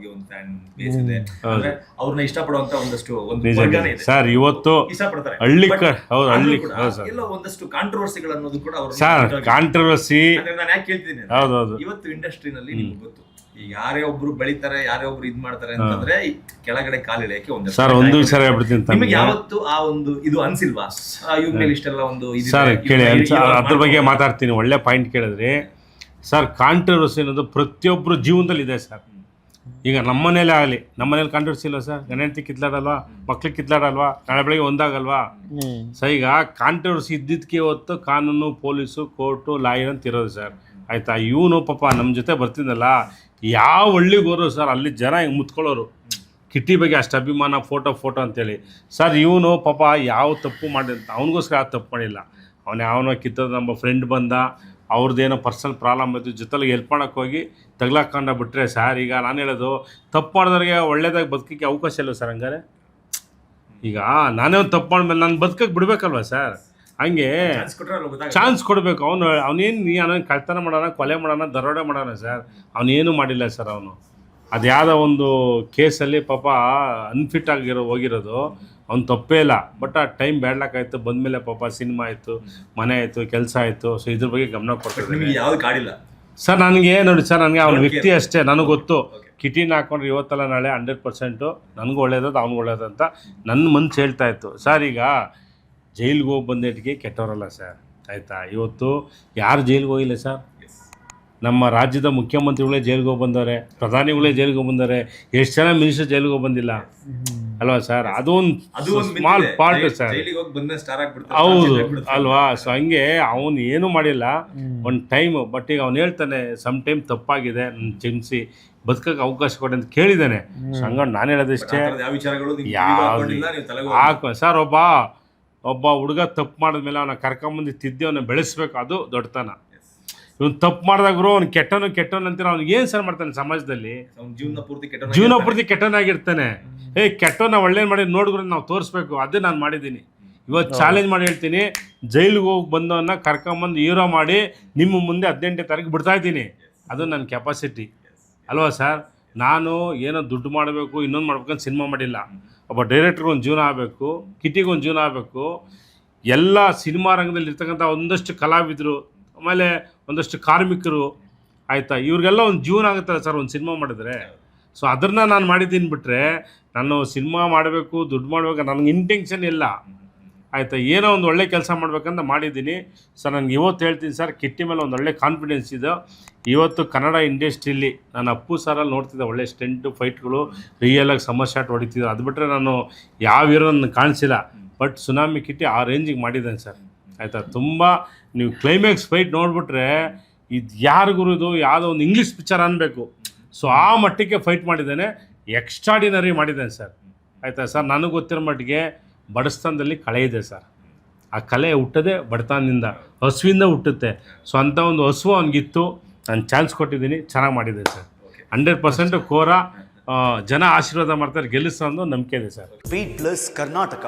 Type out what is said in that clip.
ಅವ್ರಿಗೆ ಒಂದು fan base ಇದೆ, ಅಂದ್ರೆ ಅವ್ರನ್ನ ಇಷ್ಟಪಡುವಂತ ಒಂದಷ್ಟು ಒಂದು ವರ್ಗನೇ ಇದೆ ಸರ್. ಇವತ್ತು ಇಷ್ಟಪಡ್ತಾರೆ. ಹಳ್ಳಿ ಆದ್ರೂ ಕೂಡ ಎಲ್ಲೋ ಒಂದಷ್ಟು ಕಾಂಟ್ರವರ್ಸಿಗಳು ಅನ್ನೋದು ಕೂಡ ಅವರು ಸರ್ ಕಾಂಟ್ರವರ್ಸಿ. ನಾನು ಯಾಕೆ ಕೇಳ್ತಿದ್ದೀನಿ, ಇವತ್ತು ಇಂಡಸ್ಟ್ರಿನಲ್ಲಿ ನಿಮ್ಗೆ ಗೊತ್ತು, ಈಗ ಯಾರೇ ಒಬ್ರು ಬೆಳಿತಾರೆ, ಯಾರೇ ಒಬ್ರು ಇದ್ ಮಾಡ್ತಾರೆ ಅಂತಂದ್ರೆ ಕೆಳಗಡೆ ಕಾಲಿಡಕ್ಕೆ ಒಂದು ಸರ್ ಒಂದು ವಿಚಾರ ಹೇಳ್ಬಿಡ್ತೀನಿ. ನಿಮಗೆ ಯಾವತ್ತು ಆ ಒಂದು ಇದು ಅನ್ಸಿಲ್ವಾ, ಇವ್ರ ಮೇಲೆ ಇಷ್ಟೆಲ್ಲ ಒಂದು ಸರ್ ಕೇಳಿ, ಅದ್ರ ಬಗ್ಗೆ ಮಾತಾಡ್ತೀನಿ. ಒಳ್ಳೆ ಪಾಯಿಂಟ್ ಕೇಳಿದ್ರಿ ಸರ್. ಕಾಂಟ್ರವರ್ಸಿ ಅನ್ನೋದು ಪ್ರತಿಯೊಬ್ಬರು ಜೀವನದಲ್ಲಿ ಇದೆ ಸರ್. ಈಗ ನಮ್ಮ ಮನೇಲೆ ಆಗಲಿ, ನಮ್ಮ ಮನೇಲಿ ಕಾಂಟ್ರವರ್ಸಿ ಇಲ್ಲ ಸರ್. ಗಣತಿ ಕಿತ್ಲಾಡಲ್ವಾ, ಮಕ್ಳಿಗೆ ಕಿತ್ಲಾಡಲ್ವಾ, ನಾಳೆ ಬೆಳಗ್ಗೆ ಒಂದಾಗಲ್ವಾ ಸರ್. ಈಗ ಕಾಂಟ್ರವರ್ಸಿ ಇದ್ದಿದ್ದಕ್ಕೆ ಇವತ್ತು ಕಾನೂನು, ಪೊಲೀಸು, ಕೋರ್ಟು, ಲಾಯರ್ ಅಂತ ಇರೋದು ಸರ್. ಆಯಿತಾ, ಇವನು ಪಾಪ ನಮ್ಮ ಜೊತೆ ಬರ್ತಿದ್ದಲ್ಲ, ಯಾವ ಹಳ್ಳಿಗೆ ಹೋದ್ರು ಸರ್ ಅಲ್ಲಿ ಜನ ಹಿಂಗೆ ಮುತ್ಕೊಳ್ಳೋರು ಕಿಟ್ಟಿ ಬಗ್ಗೆ ಅಷ್ಟು ಅಭಿಮಾನ, ಫೋಟೋ ಅಂತೇಳಿ ಸರ್. ಇವನು ಪಾಪ ಯಾವ ತಪ್ಪು ಮಾಡಿದಂತ ಅವನಿಗೋಸ್ಕರ ಯಾವ ತಪ್ಪು ಮಾಡಿಲ್ಲ. ಅವನೋ ಕಿತ್ತದ ನಮ್ಮ ಫ್ರೆಂಡ್ ಬಂದ, ಅವ್ರದ್ದೇನೋ ಪರ್ಸನಲ್ ಪ್ರಾಬ್ಲಮ್ ಇದ್ದು ಜೊತೆಗೆ ಹೆಲ್ಪ್ ಮಾಡೋಕ್ಕೆ ಹೋಗಿ ತಗ್ಲಾಕೊಂಡು ಬಿಟ್ಟರೆ ಸರ್. ಈಗ ನಾನು ಹೇಳೋದು, ತಪ್ಪು ಮಾಡಿದವ್ರಿಗೆ ಒಳ್ಳೇದಾಗಿ ಬದುಕಕ್ಕೆ ಅವಕಾಶ ಇಲ್ಲ ಸರ್. ಹಂಗಾರೆ ಈಗ ನಾನೇ ಒಂದು ತಪ್ಪು ಮಾಡ್ಮೇಲೆ ನಾನು ಬದುಕಕ್ಕೆ ಬಿಡಬೇಕಲ್ವ ಸರ್. ಹಂಗೆ ಚಾನ್ಸ್ ಕೊಡಬೇಕು. ಅವನೇನು ಕಳ್ತನ ಮಾಡೋಣ, ಕೊಲೆ ಮಾಡೋಣ, ದರೋಡೆ ಮಾಡೋಣ ಸರ್. ಅವನೇನು ಮಾಡಿಲ್ಲ ಸರ್. ಅವನು ಅದು ಯಾವುದೋ ಒಂದು ಕೇಸಲ್ಲಿ ಪಾಪ ಅನ್ಫಿಟ್ ಹೋಗಿರೋದು ಅವ್ನು ತಪ್ಪೇ ಇಲ್ಲ. ಬಟ್ ಆ ಟೈಮ್ ಬ್ಯಾಡ್ಲಾಕಾಯ್ತು, ಬಂದಮೇಲೆ ಪಾಪ ಸಿನಿಮಾ ಆಯಿತು, ಮನೆ ಆಯಿತು, ಕೆಲಸ ಆಯಿತು. ಸೊ ಇದ್ರ ಬಗ್ಗೆ ಗಮನ ಕೊಡ್ತಿದ್ದೀನಿ ಸರ್. ನನಗೆ ನೋಡಿ ಸರ್, ನನಗೆ ಅವ್ನ ವ್ಯಕ್ತಿ ಅಷ್ಟೇ ನನಗೆ ಗೊತ್ತು. ಕಿಟಿನ ಹಾಕೊಂಡ್ರೆ ಇವತ್ತಲ್ಲ ನಾಳೆ 100% ನನಗೂ ಒಳ್ಳೇದದು, ಅವ್ನಿಗೆ ಒಳ್ಳೇದಂತ ನನ್ನ ಮನ್ಸು ಹೇಳ್ತಾ ಇತ್ತು ಸರ್. ಈಗ ಜೈಲಿಗೆ ಹೋಗಿ ಬಂದೇಟಿಗೆ ಕೆಟ್ಟವರಲ್ಲ ಸರ್. ಆಯಿತಾ, ಇವತ್ತು ಯಾರು ಜೈಲಿಗೆ ಹೋಗಿಲ್ಲ ಸರ್. ನಮ್ಮ ರಾಜ್ಯದ ಮುಖ್ಯಮಂತ್ರಿಗಳೇ ಜೈಲಿಗೆ ಹೋಗಿ ಬಂದವ್ರೆ, ಪ್ರಧಾನಿಗಳೇ ಜೈಲಿಗೆ ಹೋಗಿ ಬಂದವ್ರೆ, ಎಷ್ಟು ಜನ ಮಿನಿಸ್ಟರ್ ಜೈಲಿಗೆ ಹೋಗಿ ಬಂದಿಲ್ಲ ಅಲ್ವಾ ಸರ್. ಅದೊಂದು ಸ್ಮಾಲ್ ಪಾರ್ಟ್ ಸರ್. ಹೌದು ಅಲ್ವಾ. ಸೊ ಹಂಗೆ ಅವನು ಏನು ಮಾಡಿಲ್ಲ ಒಂದು ಟೈಮ್. ಬಟ್ ಈಗ ಅವ್ನು ಹೇಳ್ತಾನೆ ಸಮ್ ಟೈಮ್ ತಪ್ಪಾಗಿದೆ, ನನ್ನ ಕ್ಷಮಿಸಿ, ಬದುಕಕ್ಕೆ ಅವಕಾಶ ಕೊಡಿ ಅಂತ ಕೇಳಿದ್ದಾನೆ. ಸೊ ಹಂಗಾಗಿ ನಾನು ಹೇಳೋದಿಷ್ಟೇ, ಯಾಕೆ ಸರ್ ಒಬ್ಬ ಹುಡುಗ ತಪ್ಪು ಮಾಡಿದ್ಮೇಲೆ ಅವನ ಕರ್ಕೊಂಬಂದು ತಿದ್ದಿ ಅವನ್ನ ಬೆಳೆಸ್ಬೇಕು, ಅದು ದೊಡ್ಡತನ. ಇವನು ತಪ್ಪು ಮಾಡಿದಾಗ್ರು ಅವ್ನು ಕೆಟ್ಟವನು ಅಂತೀರ, ಅವ್ನಿಗೆ ಏನು ಸರ್ ಮಾಡ್ತಾನೆ ಸಮಾಜದಲ್ಲಿ? ಜೀವನ ಪೂರ್ತಿ ಕೆಟ್ಟವನಾಗಿರ್ತಾನೆ. ಕೆಟ್ಟವನ್ನ ಒಳ್ಳೇದು ಮಾಡಿ ನೋಡಿದ್ರು ನಾವು ತೋರಿಸ್ಬೇಕು. ಅದೇ ನಾನು ಮಾಡಿದ್ದೀನಿ. ಇವತ್ತು ಚಾಲೆಂಜ್ ಮಾಡಿ ಹೇಳ್ತೀನಿ, ಜೈಲಿಗೆ ಹೋಗಿ ಬಂದವನ್ನ ಕರ್ಕೊಂಬಂದು ಹೀರೋ ಮಾಡಿ ನಿಮ್ಮ ಮುಂದೆ 18ನೇ ತಾರೀಕು ಬಿಡ್ತಾ ಇದ್ದೀನಿ. ಅದು ನನ್ನ ಕೆಪಾಸಿಟಿ ಅಲ್ವಾ ಸರ್. ನಾನು ಏನೋ ದುಡ್ಡು ಮಾಡಬೇಕು, ಇನ್ನೊಂದು ಮಾಡ್ಬೇಕಂತ ಸಿನಿಮಾ ಮಾಡಿಲ್ಲ. ಒಬ್ಬ ಡೈರೆಕ್ಟ್ರಿಗೊಂದು ಜೀವನ ಆಗಬೇಕು, ಕಿಟಿಗೊಂದು ಜೀವನ ಆಗಬೇಕು. ಎಲ್ಲ ಸಿನಿಮಾ ರಂಗದಲ್ಲಿ ಇರ್ತಕ್ಕಂಥ ಒಂದಷ್ಟು ಕಲಾವಿದರು, ಆಮೇಲೆ ಒಂದಷ್ಟು ಕಾರ್ಮಿಕರು, ಆಯಿತಾ, ಇವ್ರಿಗೆಲ್ಲ ಒಂದು ಜೀವನ ಆಗುತ್ತಲ್ಲ ಸರ್ ಒಂದು ಸಿನಿಮಾ ಮಾಡಿದ್ರೆ. ಸೊ ಅದನ್ನು ನಾನು ಮಾಡಿದ್ದೀನಿ. ಬಿಟ್ಟರೆ ನಾನು ಸಿನಿಮಾ ಮಾಡಬೇಕು, ದುಡ್ಡು ಮಾಡಬೇಕು ನನಗೆ ಇಂಟೆನ್ಷನ್ ಇಲ್ಲ. ಆಯಿತಾ, ಏನೋ ಒಂದು ಒಳ್ಳೆ ಕೆಲಸ ಮಾಡ್ಬೇಕಂತ ಮಾಡಿದ್ದೀನಿ ಸರ್. ನನಗೆ ಇವತ್ತು ಹೇಳ್ತೀನಿ ಸರ್, ಕಿಟ್ಟಿ ಮೇಲೆ ಒಂದು ಒಳ್ಳೆ ಕಾನ್ಫಿಡೆನ್ಸ್ ಇದೆ. ಇವತ್ತು ಕನ್ನಡ ಇಂಡಸ್ಟ್ರಿಲಿ ನಾನು ಅಪ್ಪು ಸರಲ್ಲಿ ನೋಡ್ತಿದ್ದೆ, ಒಳ್ಳೆ ಸ್ಟೆಂಟು ಫೈಟ್ಗಳು, ರಿಯಲಾಗಿ ಸಮರ್ ಶಾಟ್ ಹೊಡಿತಿದ್ದೆ. ಅದು ಬಿಟ್ಟರೆ ನಾನು ಯಾವ ಹೀರೋ ನನ್ನ ಕಾಣಿಸಿಲ್ಲ. ಬಟ್ ಸುನಾಮಿ ಕಿಟ್ಟಿ ಆ ರೇಂಜಿಗೆ ಮಾಡಿದ್ದಾನೆ ಸರ್. ಆಯಿತಾ, ತುಂಬ ನೀವು ಕ್ಲೈಮ್ಯಾಕ್ಸ್ ಫೈಟ್ ನೋಡಿಬಿಟ್ರೆ ಇದು ಯಾರಿಗೂ ಇದು ಯಾವುದೋ ಒಂದು ಇಂಗ್ಲೀಷ್ ಪಿಕ್ಚರ್ ಅನ್ನಬೇಕು. ಸೊ ಆ ಮಟ್ಟಿಗೆ ಫೈಟ್ ಮಾಡಿದ್ದಾನೆ, ಎಕ್ಸ್ಟ್ರಾಡಿನರಿ ಮಾಡಿದ್ದಾನೆ ಸರ್. ಆಯಿತಾ ಸರ್, ನನಗೆ ಗೊತ್ತಿರೋ ಮಟ್ಟಿಗೆ ಬಡಸ್ತಾನದಲ್ಲಿ ಕಳೆ ಇದೆ ಸರ್. ಆ ಕಲೆ ಹುಟ್ಟೋದೇ ಬಡತನದಿಂದ, ಹಸುವಿಂದ ಹುಟ್ಟುತ್ತೆ. ಸೊ ಅಂಥ ಒಂದು ಹಸುವು ಅವನಿಗಿತ್ತು. ನಾನು ಚಾನ್ಸ್ ಕೊಟ್ಟಿದ್ದೀನಿ, ಚೆನ್ನಾಗಿ ಮಾಡಿದೆ ಸರ್. 100% ಕೋರ ಜನ ಆಶೀರ್ವಾದ ಮಾಡ್ತಾರೆ, ಗೆಲ್ಲಿಸೋ ಅನ್ನೋ ನಂಬಿಕೆ ಇದೆ ಸರ್. Speed plus Karnataka.